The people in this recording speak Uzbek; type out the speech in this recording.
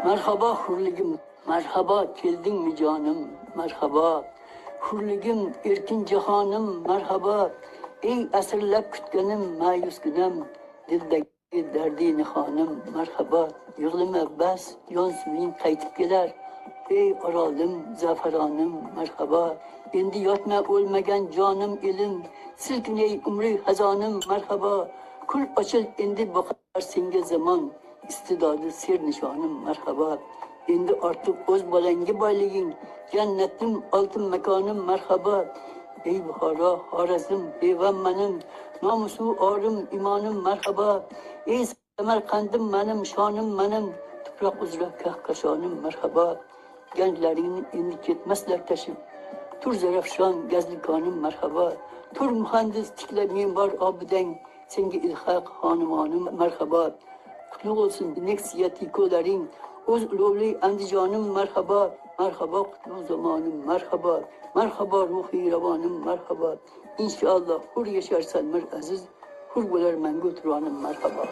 Merhaba hurligim, merhaba keldin mi canım, merhaba. Hurligim, erkin cihanım, merhaba. Ey asırlab kutganim, mayus günüm, dildagi dardini hanım, merhaba. Yığlama bas, yon suyun qaytib kelar. Ey oralim, zafaranım, merhaba. Endi yotma o'lmagan canım elim, silkiney umri hazanım, merhaba. Kul açıl endi bakar senga zaman. İstidadı ser nişanım merhaba. Endi artık o'z bolangi boyliging, jannatim oltin makonim merhaba. Ey Buxoro, Xorazm, bevam manim, nomusu orim imonim merhaba. Ey Samarqandim manim, shonim manim, tuproq uzra kahqashonim merhaba. Gençlerin endi ketmaslar tashib, tur zarafshon gazlikonim merhaba. Tur muhandis tikla mimar obidang, senga ilhaq xonumonim merhaba. Kutlu olsun neksiyatikoların, o'z ulovli andijonim merhaba, merhaba kutlu zamanım merhaba, merhaba ruhi ravonim merhaba. İnşallah hur yaşarsan mer aziz, hur bo'lar mangu turonim merhaba.